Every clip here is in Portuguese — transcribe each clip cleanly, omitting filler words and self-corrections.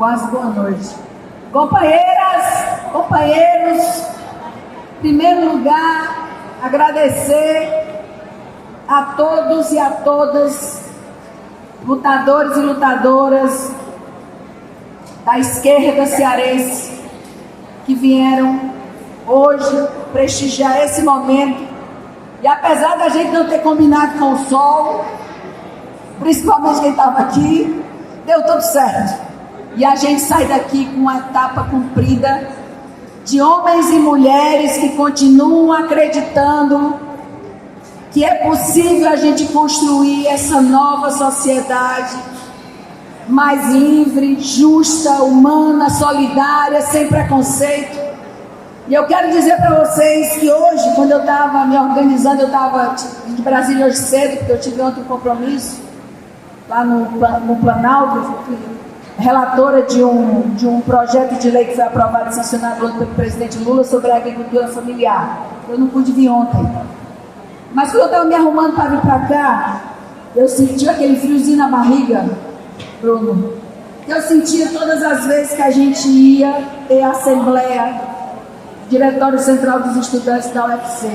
Quase boa noite. Companheiras, companheiros, em primeiro lugar, agradecer a todos e a todas, lutadores e lutadoras da esquerda cearense, que vieram hoje prestigiar esse momento. E apesar da gente não ter combinado com o sol, principalmente quem estava aqui, deu tudo certo. E a gente sai daqui com uma etapa cumprida de homens e mulheres que continuam acreditando que é possível a gente construir essa nova sociedade mais livre, justa, humana, solidária, sem preconceito. E eu quero dizer para vocês que hoje, quando eu estava me organizando, eu estava de Brasília hoje cedo, porque eu tive ontem um compromisso lá no Planalto, eu fui relatora de um projeto de lei que foi aprovado e sancionado pelo presidente Lula sobre a agricultura familiar. Eu não pude vir ontem. Mas quando eu estava me arrumando para vir para cá, eu senti aquele friozinho na barriga, Bruno, que eu sentia todas as vezes que a gente ia ter a assembleia, Diretório Central dos Estudantes da UFC.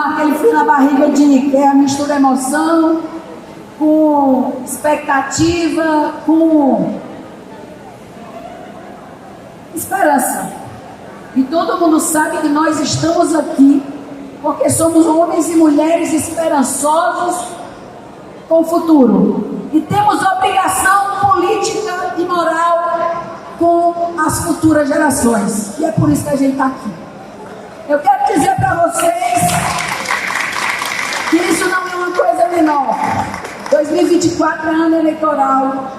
Aquele frio na barriga de que é a mistura emoção com expectativa, com esperança. E todo mundo sabe que nós estamos aqui porque somos homens e mulheres esperançosos com o futuro. E temos obrigação política e moral com as futuras gerações. E é por isso que a gente está aqui. Eu quero dizer para vocês que isso não é uma coisa menor. 2024 é ano eleitoral.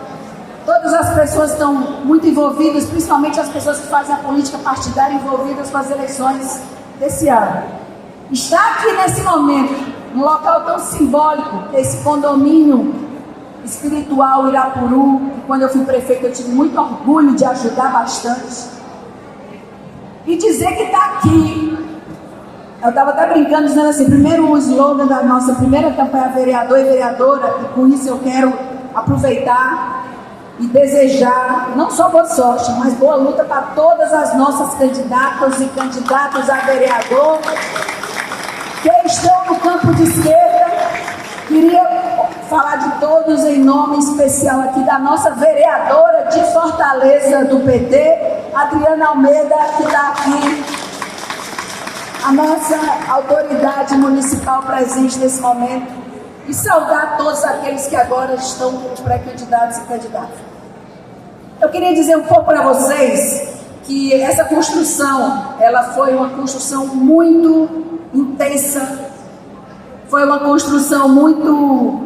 Todas as pessoas estão muito envolvidas, principalmente as pessoas que fazem a política partidária envolvidas com as eleições desse ano. Estar aqui nesse momento, num local tão simbólico, esse condomínio espiritual Irapuru, que quando eu fui prefeito eu tive muito orgulho de ajudar bastante, e dizer que está aqui. Eu estava até brincando, dizendo assim, primeiro o slogan da nossa primeira campanha vereador e vereadora, e com isso eu quero aproveitar e desejar não só boa sorte, mas boa luta para todas as nossas candidatas e candidatos a vereador que estão no campo de esquerda. Queria falar de todos em nome especial aqui da nossa vereadora de Fortaleza do PT, Adriana Almeida, que está aqui, a nossa autoridade municipal presente nesse momento, e saudar todos aqueles que agora estão como pré-candidatos e candidatas. Eu queria dizer um pouco para vocês que essa construção, ela foi uma construção muito intensa, foi uma construção muito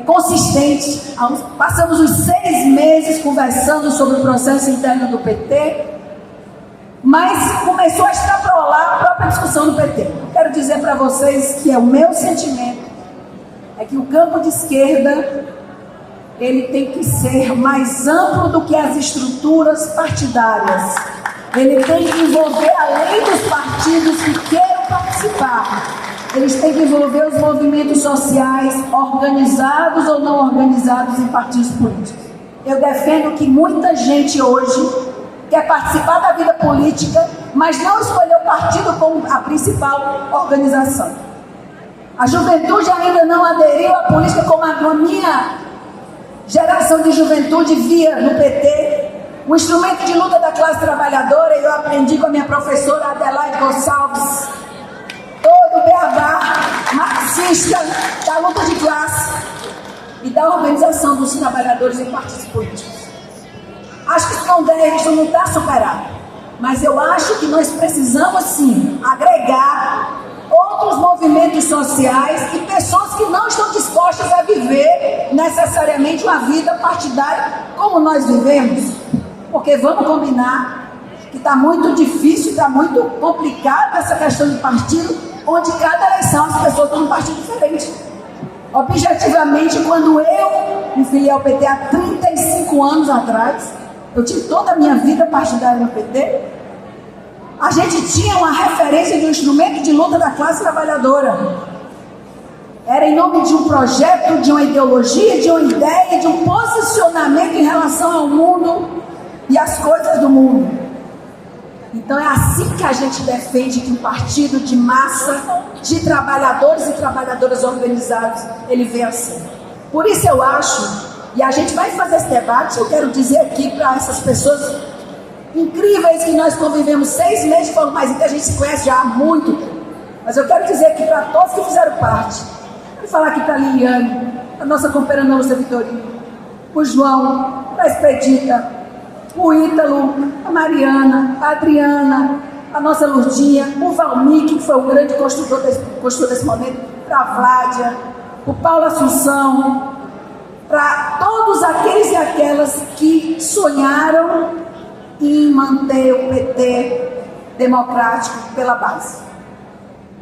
consistente. Passamos os 6 meses conversando sobre o processo interno do PT, mas começou a extrapolar a própria discussão do PT. Quero dizer para vocês que o meu sentimento é que o campo de esquerda ele tem que ser mais amplo do que as estruturas partidárias. Ele tem que envolver, além dos partidos que queiram participar, eles têm que envolver os movimentos sociais, organizados ou não organizados em partidos políticos. Eu defendo que muita gente hoje quer participar da vida política, mas não escolheu o partido como a principal organização. A juventude ainda não aderiu à política como a minha geração de juventude via no PT, o instrumento de luta da classe trabalhadora. Eu aprendi com a minha professora Adelaide Gonçalves, todo o beabá marxista da luta de classe e da organização dos trabalhadores em partidos políticos. Acho que isso não está superado, mas eu acho que nós precisamos sim agregar outros movimentos sociais e pessoas que não estão dispostas a viver necessariamente uma vida partidária como nós vivemos, porque vamos combinar que está muito difícil, está muito complicado essa questão de partido, onde cada eleição as pessoas estão num partido diferente. Objetivamente, quando eu me filiei ao PT há 35 anos atrás, eu tive toda a minha vida partidária no PT, a gente tinha uma referência de um instrumento de luta da classe trabalhadora. Era em nome de um projeto, de uma ideologia, de uma ideia, de um posicionamento em relação ao mundo e às coisas do mundo. Então é assim que a gente defende que um partido de massa, de trabalhadores e trabalhadoras organizados, ele venha assim. Por isso eu acho, e a gente vai fazer esse debate, eu quero dizer aqui para essas pessoas incríveis que nós convivemos 6 meses, falando mais, que a gente se conhece já há muito tempo. Mas eu quero dizer aqui para todos que fizeram parte, quero falar aqui para a Liliane, a nossa companheira Nossa Vitorino, o João, a Expedita, o Ítalo, a Mariana, a Adriana, a nossa Lurdinha, o Valmir, que foi o grande construtor desse momento, para a Vládia, o Paulo Assunção, para todos aqueles e aquelas que sonharam em manter o PT democrático pela base.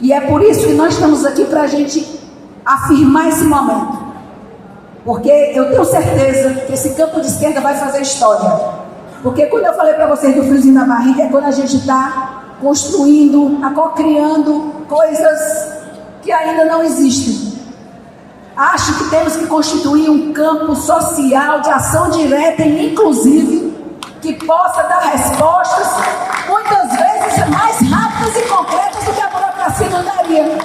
E é por isso que nós estamos aqui para a gente afirmar esse momento. Porque eu tenho certeza que esse campo de esquerda vai fazer história. Porque quando eu falei para vocês do friozinho na barriga, é quando a gente está construindo, co-criando coisas que ainda não existem. Acho que temos que constituir um campo social de ação direta e inclusive que possa dar respostas, muitas vezes mais rápidas e concretas do que a burocracia não daria.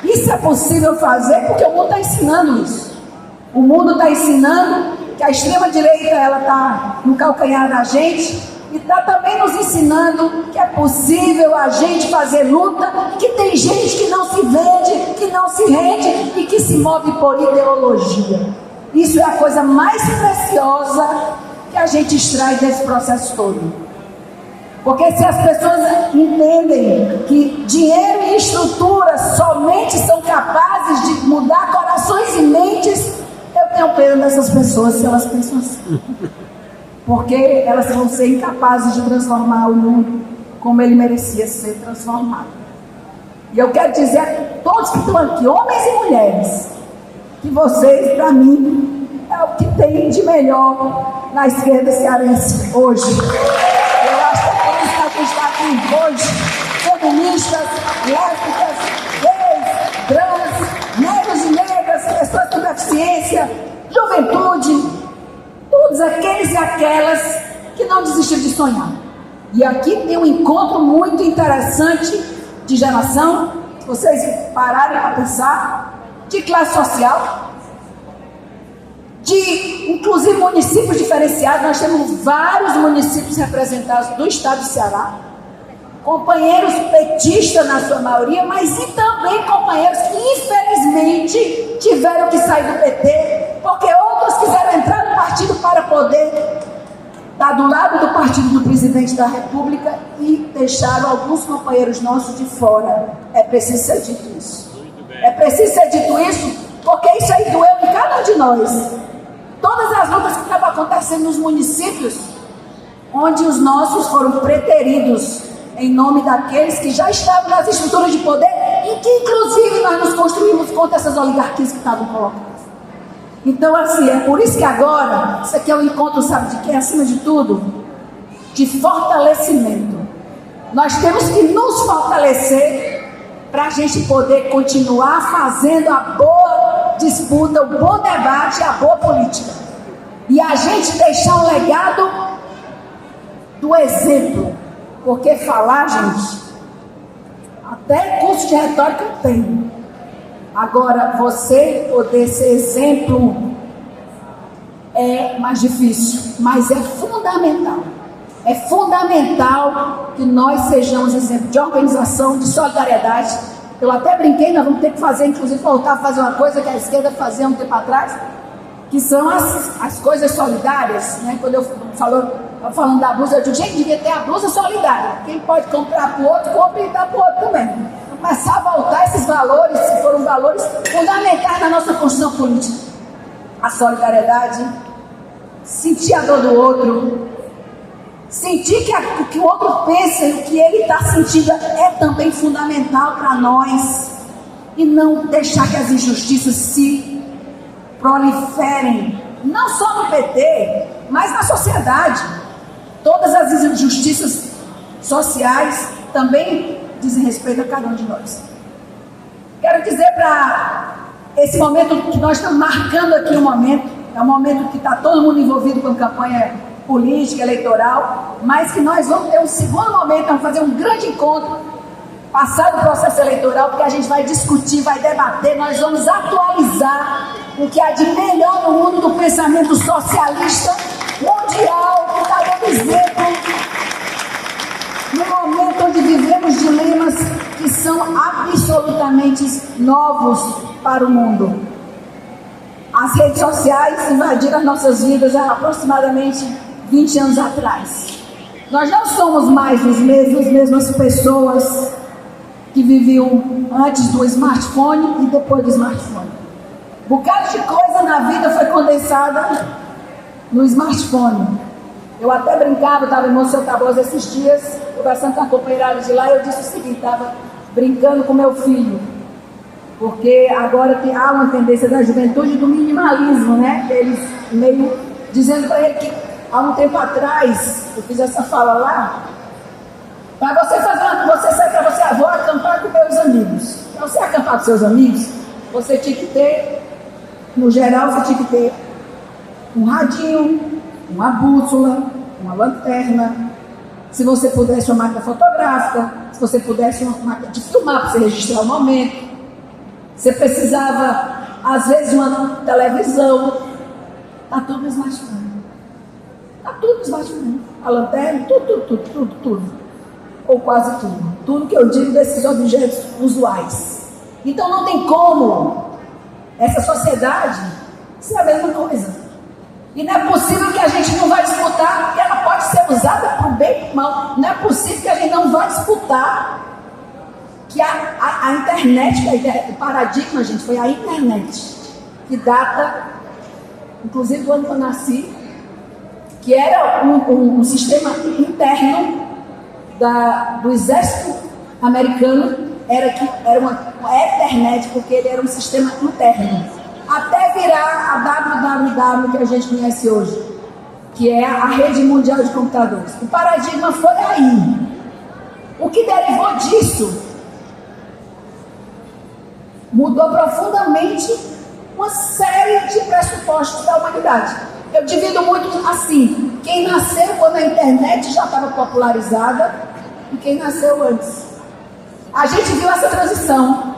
Isso é possível fazer porque o mundo está ensinando isso. O mundo está ensinando que a extrema-direita ela está no calcanhar da gente e está também nos ensinando que é possível a gente fazer luta, que tem gente que não se vende, que não se rende e que se move por ideologia. Isso é a coisa mais preciosa que a gente extrai desse processo todo. Porque se as pessoas entendem que dinheiro e estrutura somente são capazes de mudar corações e mentes, eu tenho pena dessas pessoas se elas pensam assim. Porque elas vão ser incapazes de transformar o mundo como ele merecia ser transformado. E eu quero dizer a todos que estão aqui, homens e mulheres, que vocês, para mim, é o que tem de melhor na esquerda cearense hoje. Eu acho que é por isso que a gente está aqui hoje, feministas, lésbicas, gays, trans, negros e negras, pessoas com deficiência, juventude, todos aqueles e aquelas que não desistiram de sonhar. E aqui tem um encontro muito interessante de geração, se vocês pararem para pensar, de classe social, de inclusive municípios diferenciados. Nós temos vários municípios representados do estado de Ceará, companheiros petistas na sua maioria, mas e também companheiros que infelizmente tiveram que sair do PT, porque outros quiseram entrar no partido para poder estar do lado do partido do presidente da República e deixaram alguns companheiros nossos de fora. É preciso ser dito isso. É preciso ser dito isso, porque isso aí doeu em cada um de nós. Todas as lutas que estavam acontecendo nos municípios, onde os nossos foram preteridos em nome daqueles que já estavam nas estruturas de poder e que inclusive nós nos construímos contra essas oligarquias que estavam colocadas. Então assim, é por isso que agora, isso aqui é um encontro, sabe de quem? Acima de tudo, de fortalecimento. Nós temos que nos fortalecer para a gente poder continuar fazendo a boa disputa, o bom debate, a boa política. E a gente deixar um legado do exemplo. Porque falar, gente, até curso de retórica eu tenho. Agora, você poder ser exemplo é mais difícil, mas é fundamental. É fundamental que nós sejamos exemplo de organização, de solidariedade. Eu até brinquei, nós vamos ter que fazer, inclusive voltar a fazer uma coisa que a esquerda fazia um tempo atrás, que são as coisas solidárias, né? Quando eu falando da blusa, eu digo, gente, devia ter a blusa solidária. Quem pode comprar para o outro, compra e dá para o outro também. Começar a voltar esses valores, que foram valores fundamentais na nossa construção política. A solidariedade, sentir a dor do outro, sentir que o que o outro pensa e o que ele está sentindo é também fundamental para nós. E não deixar que as injustiças se proliferem, não só no PT, mas na sociedade. Todas as injustiças sociais também dizem respeito a cada um de nós. quero dizer para esse momento que nós estamos marcando aqui um momento, é um momento que está todo mundo envolvido com campanha política, eleitoral, mas que nós vamos ter um segundo momento, vamos fazer um grande encontro, passado o processo eleitoral, porque a gente vai discutir, vai debater, nós vamos atualizar o que há de melhor no mundo do pensamento socialista mundial, que está dando exemplo no momento onde vivemos dilemas que são absolutamente novos para o mundo. As redes sociais invadiram as nossas vidas há aproximadamente 20 anos atrás. Nós não somos mais as mesmas pessoas que viviam antes do smartphone e depois do smartphone. Um bocado de coisa na vida foi condensada no smartphone. Eu até brincava, estava em Monsenhor Tabosa esses dias, conversando com a companheira de lá, eu disse o seguinte, estava brincando com meu filho, porque agora há uma tendência da juventude do minimalismo, né? Eles meio dizendo para ele que há um tempo atrás, eu fiz essa fala lá, para você sair para você, vou acampar com meus amigos. Para você acampar com seus amigos, você tinha que ter, no geral, você tinha que ter um radinho, uma bússola, uma lanterna, se você pudesse uma máquina fotográfica, se você pudesse uma máquina de filmar para você registrar o momento, você precisava, às vezes, de uma televisão, está tudo no smartphone. Está tudo no smartphone. A lanterna, tudo. Ou quase tudo. Tudo que eu digo desses objetos usuais. Então não tem como essa sociedade ser a mesma coisa. E não é possível que a gente não vai disputar, porque ela pode ser usada para o bem e para o mal. Não é possível que a gente não vai disputar que a internet, o paradigma, gente, foi a internet, que data, inclusive do ano que eu nasci, que era um sistema interno do exército americano, era uma Ethernet, porque ele era um sistema interno. Até virar a www que a gente conhece hoje, que é a rede mundial de computadores. O paradigma foi aí. O que derivou disso mudou profundamente uma série de pressupostos da humanidade. Eu divido muito assim: quem nasceu quando a internet já estava popularizada e quem nasceu antes. A gente viu essa transição.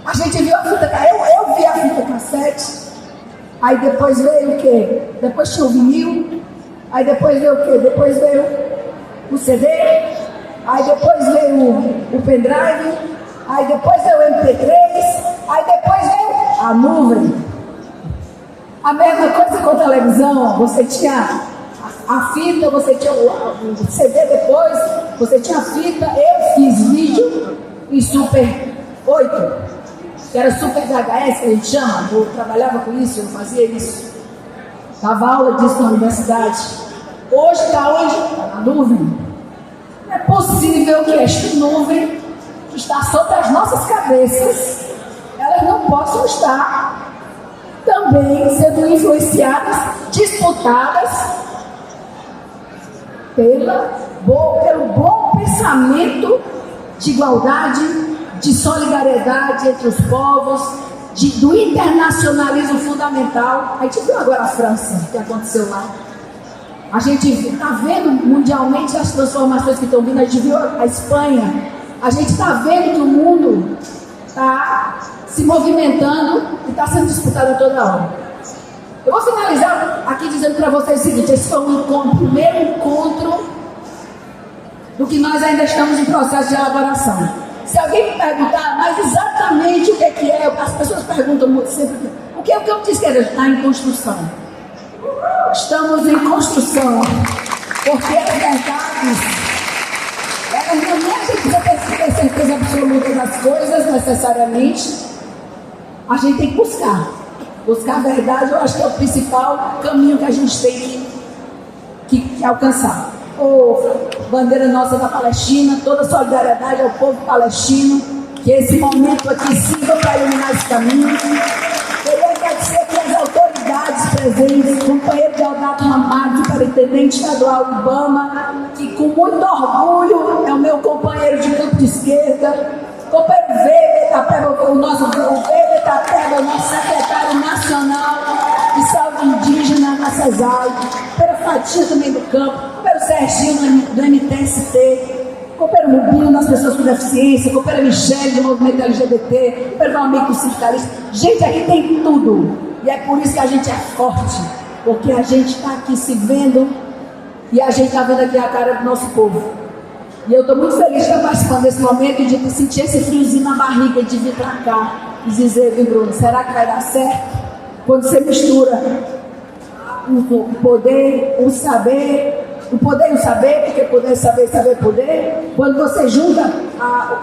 A gente viu a fita, eu vi a fita cassete, aí depois veio o quê? Depois tinha o vinil, aí depois veio o quê? Depois veio o CD, aí depois veio o pendrive, aí depois veio o MP3, aí depois veio a nuvem. A mesma coisa com a televisão, você tinha a fita, você tinha o CD depois, você tinha a fita, eu fiz vídeo em Super 8. Que era Super VHS, que a gente chama, eu trabalhava com isso, eu fazia isso, dava aula disso na universidade. Hoje está na nuvem. Não é possível que esta nuvem, que está sobre as nossas cabeças, elas não possam estar também sendo influenciadas, disputadas pelo bom pensamento de igualdade, de solidariedade entre os povos, do internacionalismo fundamental. A gente viu agora a França, o que aconteceu lá. A gente está vendo mundialmente as transformações que estão vindo. A gente viu a Espanha. A gente está vendo que o mundo está se movimentando e está sendo disputado a toda hora. Eu vou finalizar aqui dizendo para vocês o seguinte: esse foi o primeiro encontro do que nós ainda estamos em processo de elaboração. Se alguém me perguntar, mas exatamente o que é, as pessoas perguntam muito sempre, o que é o que eu disse que está em construção. Estamos em construção, porque as verdades, elas não é a gente precisa ter certeza absoluta das coisas necessariamente, a gente tem que buscar. Buscar a verdade, eu acho que é o principal caminho que a gente tem que alcançar. Bandeira nossa da Palestina, toda a solidariedade ao povo palestino, que esse momento aqui sirva para iluminar esse caminho. Queria agradecer aqui as autoridades presentes, companheiro Deodato Mamadi, superintendente estadual Ibama, que com muito orgulho é o meu companheiro de campo de esquerda, Copeiro Weber Itapeba, o Weber Itapeba, o nosso secretário nacional de saúde indígena na CESAI, copeiro Fatia também do campo, copeiro Serginho do MTST, copeiro Rubinho das pessoas com deficiência, copeiro Michele do movimento LGBT, copeiro Valmir do sindicalista. Gente, aqui tem tudo. E é por isso que a gente é forte, porque a gente está aqui se vendo e a gente está vendo aqui a cara do nosso povo. E eu estou muito feliz de estar participando desse momento e de sentir esse friozinho na barriga de vir para cá e dizer, viu, Bruno, será que vai dar certo? Quando você mistura o poder, o saber, o poder e o saber, porque poder, saber, saber, poder. Quando você junta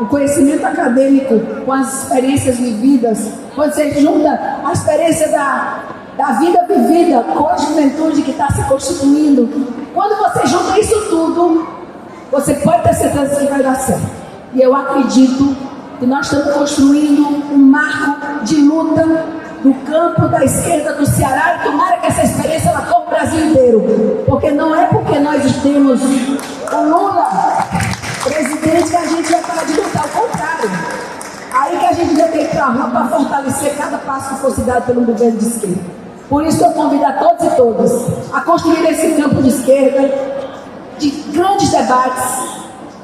o conhecimento acadêmico com as experiências vividas, quando você junta a experiência da vida vivida com a juventude que está se constituindo, quando você junta isso tudo, você pode ter certeza que vai dar certo. E eu acredito que nós estamos construindo um marco de luta do campo da esquerda do Ceará, e tomara que essa experiência ela corra o Brasil inteiro, porque não é porque nós temos o Lula presidente que a gente vai parar de lutar, ao contrário. Aí que a gente vai ter que ir para a rua para fortalecer cada passo que fosse dado pelo governo de esquerda. Por isso eu convido a todos e todas a construir esse campo de esquerda, de grandes debates,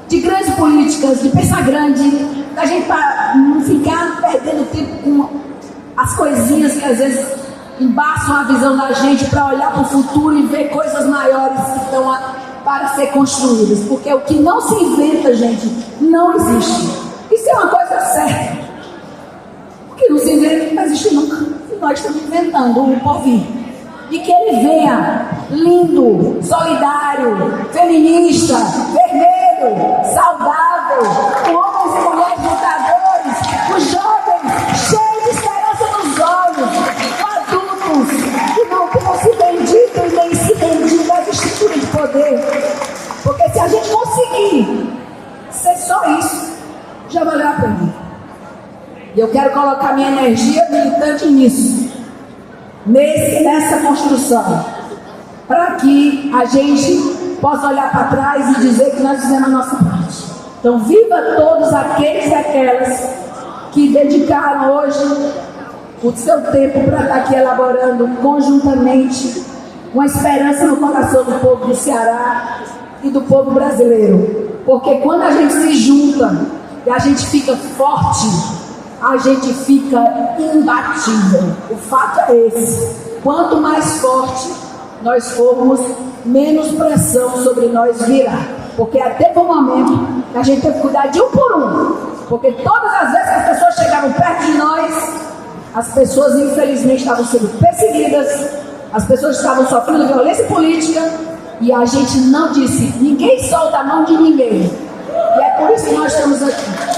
de grandes políticas, de pensar grande, da gente não ficar perdendo tempo com as coisinhas que às vezes embaçam a visão da gente para olhar para o futuro e ver coisas maiores que estão para ser construídas. Porque o que não se inventa, gente, não existe. Isso é uma coisa certa. O que não se inventa não existe nunca. E nós estamos inventando o porvir. E que ele venha lindo, solidário, feminista, vermelho, saudável, com homens e mulheres lutadores, com jovens cheios de esperança nos olhos, com adultos que não tenham se vendido e nem se vendido às estruturas de poder. Porque se a gente conseguir ser só isso, já valeu a pena. E eu quero colocar minha energia militante nisso, nessa construção, para que a gente possa olhar para trás e dizer que nós fizemos a nossa parte. Então, viva todos aqueles e aquelas que dedicaram hoje o seu tempo para estar aqui elaborando conjuntamente uma esperança no coração do povo do Ceará e do povo brasileiro. Porque quando a gente se junta e a gente fica forte, a gente fica imbatível. O fato é esse. Quanto mais forte nós formos, menos pressão sobre nós virá. Porque até o momento que a gente tem que cuidar de um por um. Porque todas as vezes que as pessoas chegavam perto de nós, as pessoas infelizmente estavam sendo perseguidas, as pessoas estavam sofrendo violência política, e a gente não disse, ninguém solta a mão de ninguém. E é por isso que nós estamos aqui.